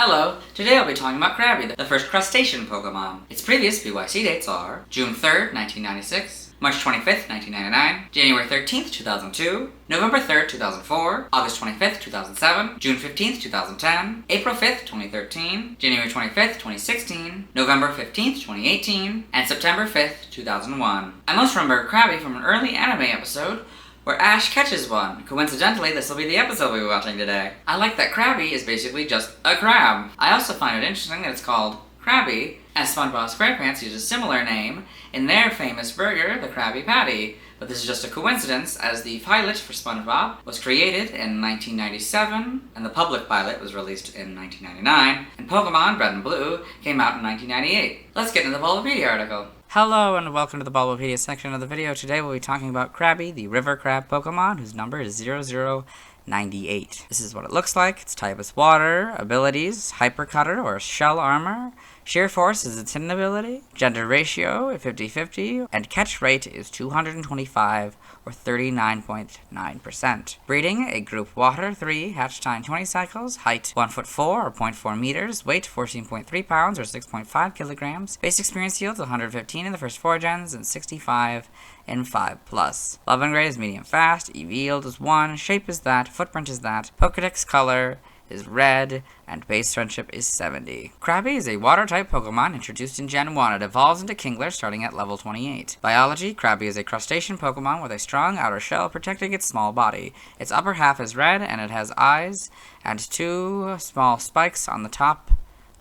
Hello, today I'll be talking about Krabby, the first crustacean Pokemon. Its previous BYC dates are June 3rd, 1996, March 25th, 1999, January 13th, 2002, November 3rd, 2004, August 25th, 2007, June 15th, 2010, April 5th, 2013, January 25th, 2016, November 15th, 2018, and September 5th, 2001. I most remember Krabby from an early anime episode where Ash catches one. Coincidentally, this will be the episode we'll be watching today. I like that Krabby is basically just a crab. I also find it interesting that it's called Krabby, as SpongeBob SquarePants used a similar name in their famous burger, the Krabby Patty. But this is just a coincidence, as the pilot for SpongeBob was created in 1997, and the public pilot was released in 1999, and Pokémon Red and Blue came out in 1998. Let's get into the Bulbapedia article. Hello and welcome to the Bulbapedia section of the video. Today we'll be talking about Krabby, the river crab Pokemon, whose number is 0098. This is what it looks like. Its type is water. Abilities: Hyper Cutter or Shell Armor. Sheer Force is its hidden ability. Gender ratio is 50-50. And catch rate is 225 or 39.9%. Breeding: a group water 3, hatch time 20 cycles, height 1 foot 4 or 0.4 meters, weight 14.3 pounds or 6.5 kilograms. Base experience yield 115 in the first 4 gens and 65 in 5+. Love and grade is medium fast, EV yield is 1, shape is that, footprint is that, Pokedex color is red, and base friendship is 70. Krabby is a water-type Pokemon introduced in Gen 1. It evolves into Kingler starting at level 28. Biology: Krabby is a crustacean Pokemon with a strong outer shell protecting its small body. Its upper half is red, and it has eyes and 2 small spikes on the top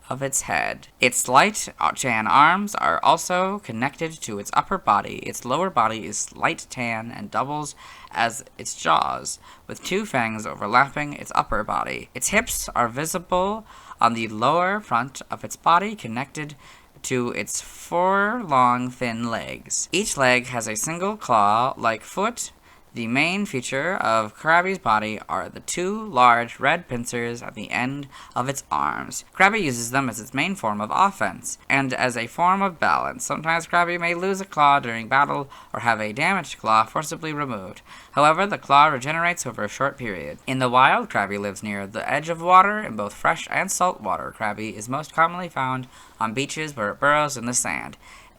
of its head. Its light tan arms are also connected to its upper body. Its lower body is light tan and doubles as its jaws, with 2 fangs overlapping its upper body. Its hips are visible on the lower front of its body, connected to its 4 long, thin legs. Each leg has a single claw-like foot. The main feature of Krabby's body are the 2 large red pincers at the end of its arms. Krabby uses them as its main form of offense, and as a form of balance. Sometimes Krabby may lose a claw during battle, or have a damaged claw forcibly removed. However, the claw regenerates over a short period. In the wild, Krabby lives near the edge of water in both fresh and salt water. Krabby is most commonly found on beaches where it burrows in the sand.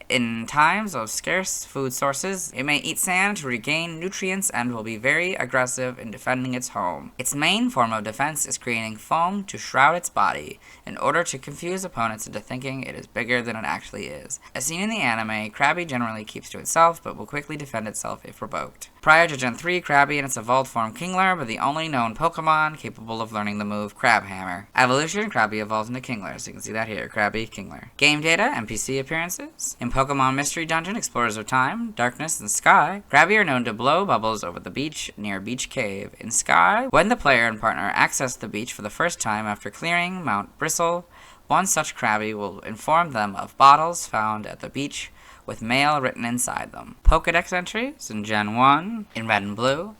In times of scarce food sources, it may eat sand to regain nutrients and will be very aggressive in defending its home. Its main form of defense is creating foam to shroud its body, in order to confuse opponents into thinking it is bigger than it actually is. As seen in the anime, Krabby generally keeps to itself, but will quickly defend itself if provoked. Prior to Gen 3, Krabby and its evolved form Kingler were the only known Pokemon capable of learning the move Crab Hammer. Evolution: Krabby evolves into Kingler, so you can see that here, Krabby, Kingler. Game data: NPC appearances. In Pokemon Mystery Dungeon, Explorers of Time, Darkness, and Sky, Krabby are known to blow bubbles over the beach near Beach Cave. In Sky, when the player and partner access the beach for the first time after clearing Mount Bristle, one such Krabby will inform them of bottles found at the beach with mail written inside them. Pokedex entries in Gen 1, in Red and Blue.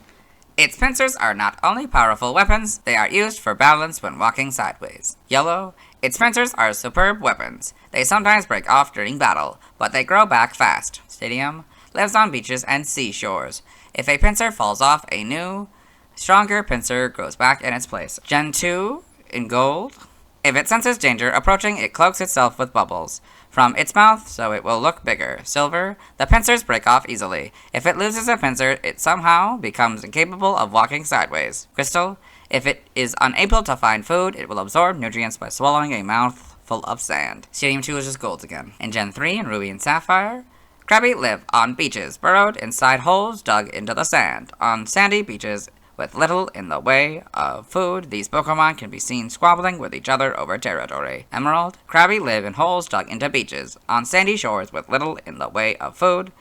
Its pincers are not only powerful weapons, they are used for balance when walking sideways. Yellow. Its pincers are superb weapons. They sometimes break off during battle, but they grow back fast. Stadium. Lives on beaches and seashores. If a pincer falls off, a new, stronger pincer grows back in its place. Gen 2, in Gold. If it senses danger approaching, it cloaks itself with bubbles from its mouth, so it will look bigger. Silver. The pincers break off easily. If it loses a pincer, it somehow becomes incapable of walking sideways. Crystal. If it is unable to find food, it will absorb nutrients by swallowing a mouthful of sand. Stadium 2 is just gold again. In Gen 3, in Ruby and Sapphire, Krabby live on beaches, burrowed inside holes dug into the sand. On sandy beaches, with little in the way of food, these Pokemon can be seen squabbling with each other over territory. Emerald. Krabby live in holes dug into beaches. On sandy shores with little in the way of food,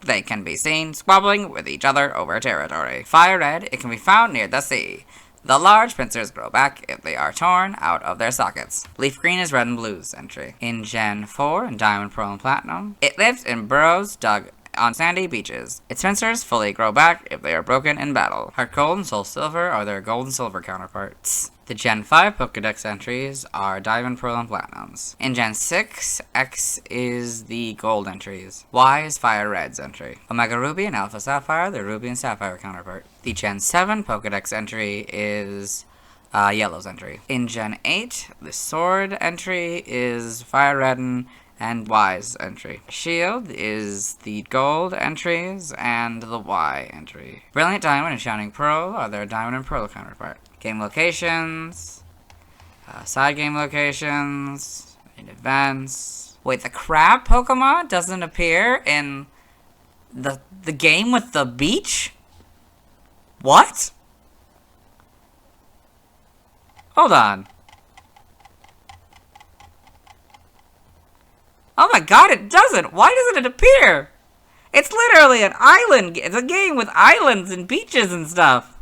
they can be seen squabbling with each other over territory. Fire Red. It can be found near the sea. The large pincers grow back if they are torn out of their sockets. Leaf Green is Red and Blue's entry. In Gen 4, in Diamond, Pearl, and Platinum, it lives in burrows dug on sandy beaches. Its pincers fully grow back if they are broken in battle. Heart Gold and Soul Silver are their gold and silver counterparts. The Gen 5 Pokedex entries are Diamond, Pearl, and Platinums. In Gen 6, X is the gold entries. Y is Fire Red's entry. Omega Ruby and Alpha Sapphire, their Ruby and Sapphire counterpart. The Gen 7 Pokedex entry is Yellow's entry. In Gen 8, the Sword entry is Fire Redden and Y's entry. Shield is the Gold entries and the Y entry. Brilliant Diamond and Shining Pearl are their Diamond and Pearl counterpart. Game locations, side game locations, and events. Wait, the crab Pokemon doesn't appear in the game with the beach? What? Hold on. Oh my god, it doesn't! Why doesn't it appear? It's literally an island. It's a game with islands and beaches and stuff.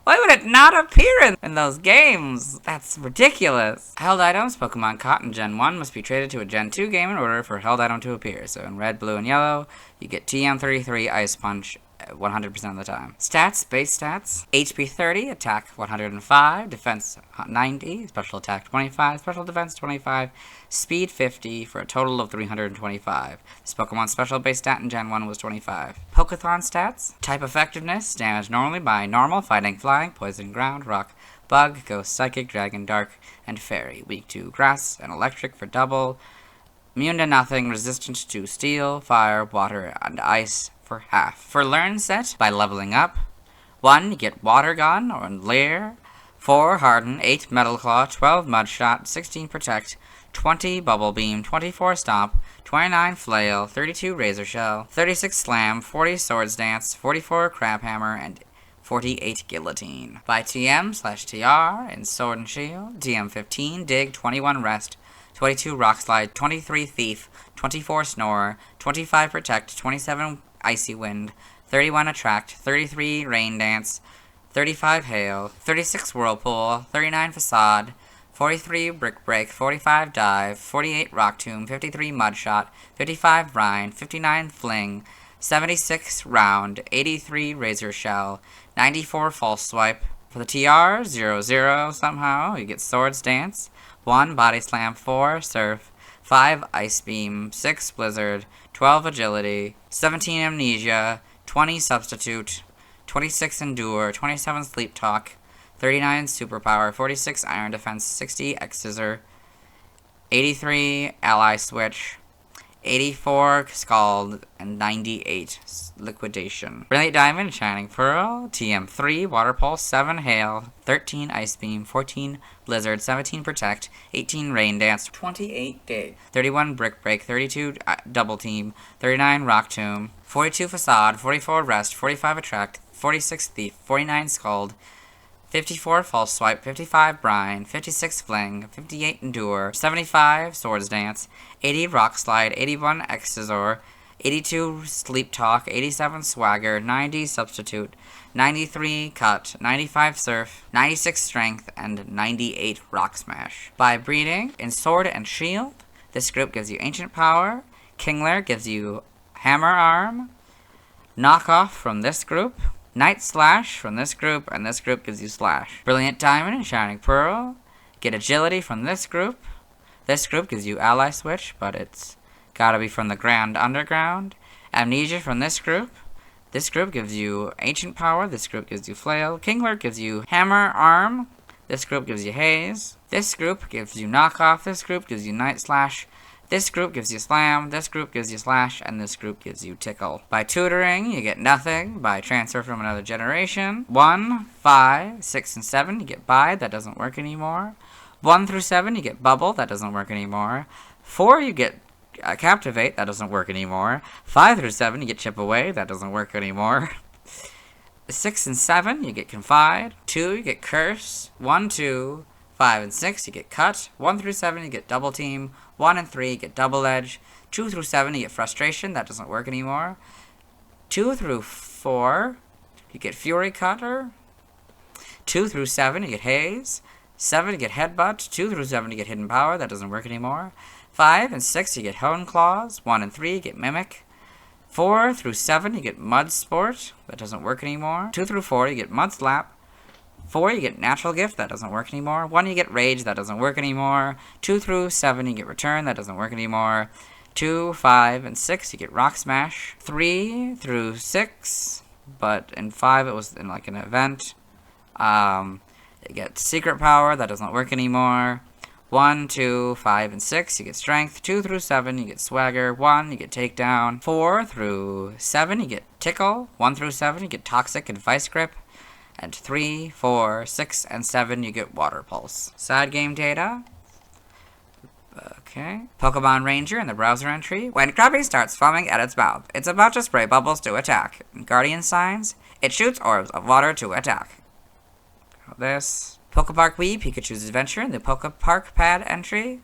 Why would it not appear in those games? That's ridiculous. Held items, Pokemon caught in Gen 1 must be traded to a Gen 2 game in order for held item to appear. So in red, blue, and yellow, you get TM33 Ice Punch 100% of the time. Stats, base stats, HP 30, attack 105, defense 90, special attack 25, special defense 25, speed 50 for a total of 325. This Pokemon's special base stat in Gen 1 was 25. Pokethon stats, type effectiveness, damage normally by normal, fighting, flying, poison, ground, rock, bug, ghost, psychic, dragon, dark, and fairy. Weak to grass and electric for double. Immune to nothing, resistant to steel, fire, water, and ice for half. For learn set, by leveling up, 1, you get Water Gun or Lair, 4, Harden, 8, Metal Claw, 12, Mud Shot, 16, Protect, 20, Bubble Beam, 24, Stomp, 29, Flail, 32, Razor Shell, 36, Slam, 40, Swords Dance, 44, Crab Hammer, and 48, Guillotine. By TM/TR in Sword and Shield, TM15, Dig, 21, Rest, 22, Rock Slide, 23, Thief, 24, Snore, 25, Protect, 27, Icy Wind, 31 Attract, 33 Rain Dance, 35 Hail, 36 Whirlpool, 39 Facade, 43 Brick Break, 45 Dive, 48 Rock Tomb, 53 Mud Shot, 55 Brine, 59 Fling, 76 Round, 83 Razor Shell, 94 False Swipe. For the TR, 0-0 somehow, you get Swords Dance, 1 Body Slam, 4 Surf, 5 Ice Beam, 6 Blizzard, 12 Agility, 17 Amnesia, 20 Substitute, 26 Endure, 27 Sleep Talk, 39 Superpower, 46 Iron Defense, 60 X-Scissor, 83 Ally Switch, 84 Scald, and 98 Liquidation. Brilliant Diamond, Shining Pearl, TM3, Water Pulse, 7 Hail, 13 Ice Beam, 14 Blizzard, 17 Protect, 18 Rain Dance, 28 Dig, 31 Brick Break, 32 Double Team, 39 Rock Tomb, 42 Facade, 44 Rest, 45 Attract, 46 Thief, 49 Scald, 54 False Swipe, 55 Brine, 56 Fling, 58 Endure, 75 Swords Dance, 80 Rock Slide, 81 X-Scissor, 82 Sleep Talk, 87 Swagger, 90 Substitute, 93 Cut, 95 Surf, 96 Strength, and 98 Rock Smash. By breeding, in Sword and Shield, this group gives you Ancient Power, Kingler gives you Hammer Arm, Knockoff from this group, Night Slash from this group, and this group gives you Slash. Brilliant Diamond and Shining Pearl get Agility from this group. This group gives you Ally Switch, but it's gotta be from the Grand Underground. Amnesia from this group. This group gives you Ancient Power. This group gives you Flail. Kingler gives you Hammer Arm. This group gives you Haze. This group gives you Knockoff. This group gives you Night Slash. This group gives you Slam, this group gives you Slash, and this group gives you Tickle. By tutoring, you get nothing. By transfer from another generation, 1, 5, 6, and 7, you get Bide, that doesn't work anymore. 1 through 7, you get Bubble, that doesn't work anymore. 4, you get Captivate, that doesn't work anymore. 5 through 7, you get Chip Away, that doesn't work anymore. 6 and 7, you get Confide. 2, you get Curse. 1, 2, 5, and 6, you get Cut. 1 through 7, you get Double Team. 1 and 3, you get Double Edge. 2 through 7, you get Frustration. That doesn't work anymore. 2 through 4, you get Fury Cutter. 2 through 7, you get Haze. 7, you get Headbutt. 2 through 7, you get Hidden Power. That doesn't work anymore. 5 and 6, you get Hone Claws. 1 and 3, you get Mimic. 4 through 7, you get Mud Sport. That doesn't work anymore. 2 through 4, you get Mud Slap. 4, you get Natural Gift, that doesn't work anymore. 1, you get Rage, that doesn't work anymore. 2 through 7, you get Return, that doesn't work anymore. 2, 5, and 6, you get Rock Smash. 3 through 6, but in 5 it was in like an event. You get secret power, that doesn't work anymore. 1, 2, 5, and 6, you get strength. 2 through 7, you get swagger. 1, you get takedown. 4 through 7, you get tickle. 1 through 7, you get toxic and vice grip. And 3, 4, 6, and 7, you get water pulse. Side game data. Okay. Pokemon Ranger in the browser entry. When Krabby starts foaming at its mouth, it's about to spray bubbles to attack. Guardian signs, it shoots orbs of water to attack. This. Pokepark Wii, Pikachu's Adventure in the Pokepark Pad entry.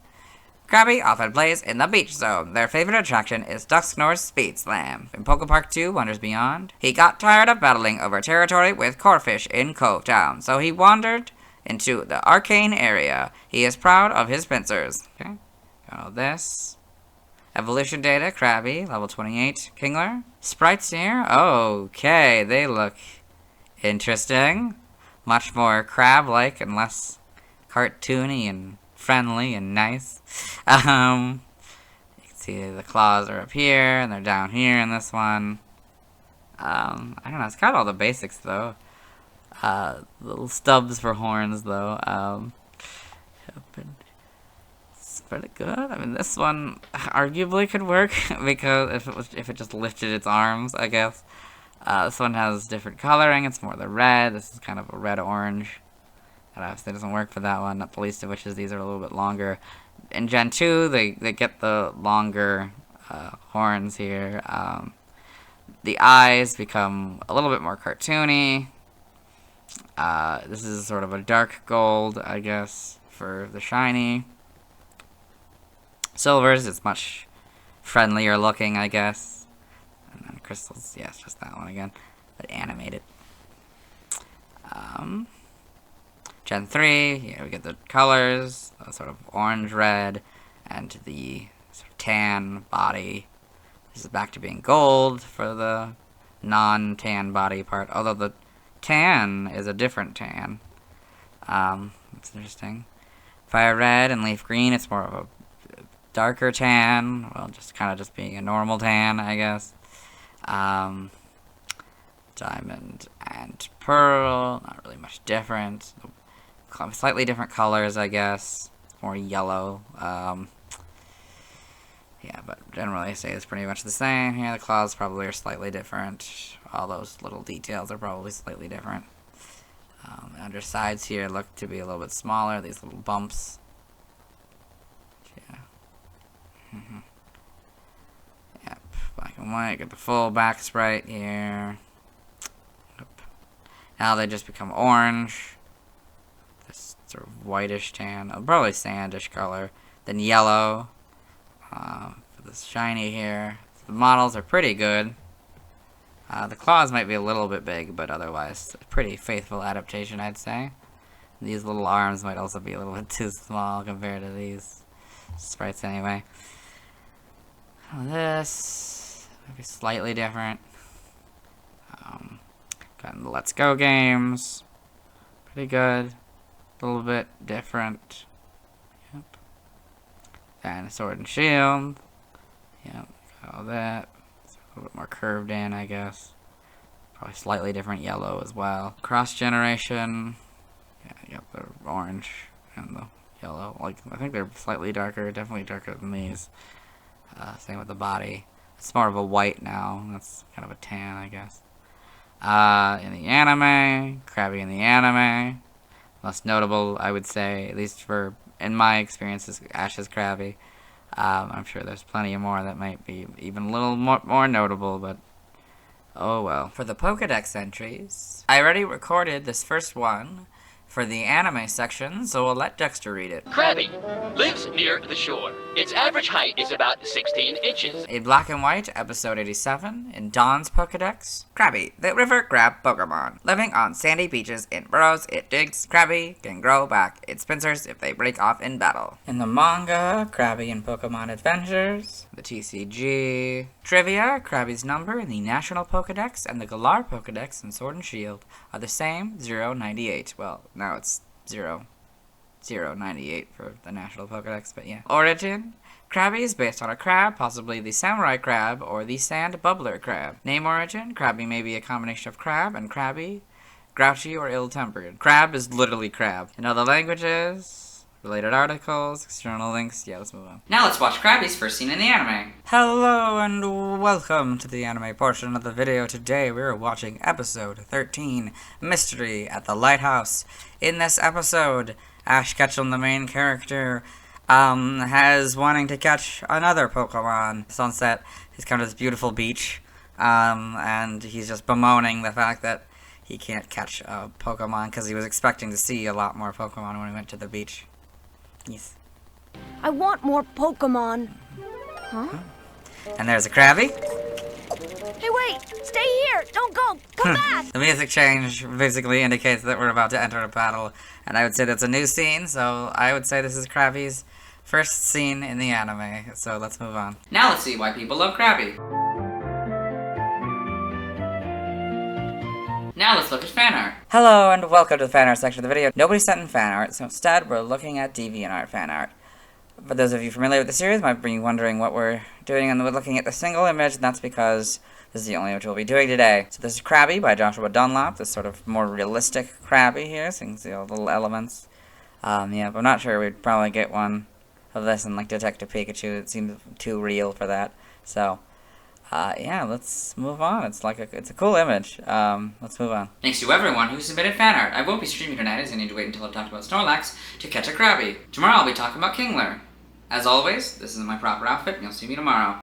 Krabby often plays in the beach zone. Their favorite attraction is Dusknoir's Speed Slam. In Pokepark 2, Wonders Beyond, he got tired of battling over territory with Corphish in Cove Town, so he wandered into the Arcane area. He is proud of his pincers. Okay, got all this. Evolution data, Krabby, level 28, Kingler. Sprites here, okay, they look interesting. Much more crab-like and less cartoony and friendly and nice. You can see the claws are up here and they're down here in this one. I don't know, it's got all the basics though. Little stubs for horns though. It's pretty good. I mean, this one arguably could work because if it just lifted its arms, I guess. This one has different coloring. It's more the red. This is kind of a red-orange. That obviously doesn't work for that one, not the least of which is these are a little bit longer. In Gen 2, they get the longer horns here. The eyes become a little bit more cartoony. This is sort of a dark gold, I guess, for the shiny. Silvers is much friendlier looking, I guess. And then crystals, yeah, it's just that one again, but animated. Gen 3, yeah, we get the colors, sort of orange-red, and the sort of tan body. This is back to being gold for the non-tan body part, although the tan is a different tan. That's interesting. Fire red and leaf green, it's more of a darker tan, well, just kind of just being a normal tan, I guess. Diamond and pearl, not really much different. Slightly different colors, I guess. It's more yellow. Yeah, but generally I say it's pretty much the same. Here, the claws probably are slightly different. All those little details are probably slightly different. The undersides here look to be a little bit smaller. These little bumps. Yeah. Yep, black and white. Get the full back sprite here. Yep. Now they just become orange. This sort of whitish tan, probably sandish color. Then yellow. For this shiny here. The models are pretty good. The claws might be a little bit big, but otherwise a pretty faithful adaptation, I'd say. These little arms might also be a little bit too small compared to these sprites anyway. This might be slightly different. Got the Let's Go games. Pretty good. A little bit different. Yep. And Sword and Shield. Yep, got all that. It's a little bit more curved in, I guess. Probably slightly different yellow as well. Cross generation. Yeah, you got the orange and the yellow. Like, I think they're slightly darker, definitely darker than these. Same with the body. It's more of a white now. That's kind of a tan, I guess. In the anime, Krabby in the anime. Most notable, I would say, at least for in my experience, is Ash's Krabby. I'm sure there's plenty more that might be even a little more notable, but oh well. For the Pokedex entries, I already recorded this first one for the anime section, so we'll let Dexter read it. Krabby lives near the shore. Its average height is about 16 inches. In Black and White, episode 87, in Dawn's Pokedex, Krabby, the river crab Pokemon. Living on sandy beaches in burrows it digs, Krabby can grow back its pincers if they break off in battle. In the manga, Krabby in Pokemon Adventures, the TCG, Trivia, Krabby's number in the National Pokedex and the Galar Pokedex in Sword and Shield are the same, 098. Well, now it's 098 for the National Pokedex, but yeah. Origin, Krabby is based on a crab, possibly the samurai crab or the sand bubbler crab. Name origin, Krabby may be a combination of crab and Krabby. grouchy or ill-tempered. Crab is literally crab. In other languages, related articles, external links. Yeah, let's move on. Now let's watch Krabby's first scene in the anime. Hello and welcome to the anime portion of the video. Today we're watching episode 13, Mystery at the Lighthouse. In this episode, Ash Ketchum, the main character, has wanting to catch another Pokemon. Sunset, he's come to this beautiful beach, and he's just bemoaning the fact that he can't catch a Pokemon because he was expecting to see a lot more Pokemon when he went to the beach. Yes. I want more Pokemon. Huh? And there's a Krabby. Hey, wait! Stay here! Don't go! Come back! The music change basically indicates that we're about to enter a battle, and I would say that's a new scene, so I would say this is Krabby's first scene in the anime, so let's move on. Now let's see why people love Krabby. Now let's look at fan art. Hello and welcome to the fan art section of the video. Nobody sent in fan art, so instead we're looking at DeviantArt fan art. For those of you familiar with the series, might be wondering what we're doing, and we're looking at the single image, and that's because this is the only image we'll be doing today. So this is Krabby by Joshua Dunlop, this sort of more realistic Krabby here, so you can see all the little elements. Yeah, but I'm not sure we'd probably get one of this in like Detective Pikachu. It seems too real for that. So yeah, let's move on. It's a cool image. Let's move on. Thanks to everyone who submitted fan art. I won't be streaming tonight as I need to wait until I've talked about Snorlax to catch a Krabby. Tomorrow I'll be talking about Kingler. As always, this is my proper outfit and you'll see me tomorrow.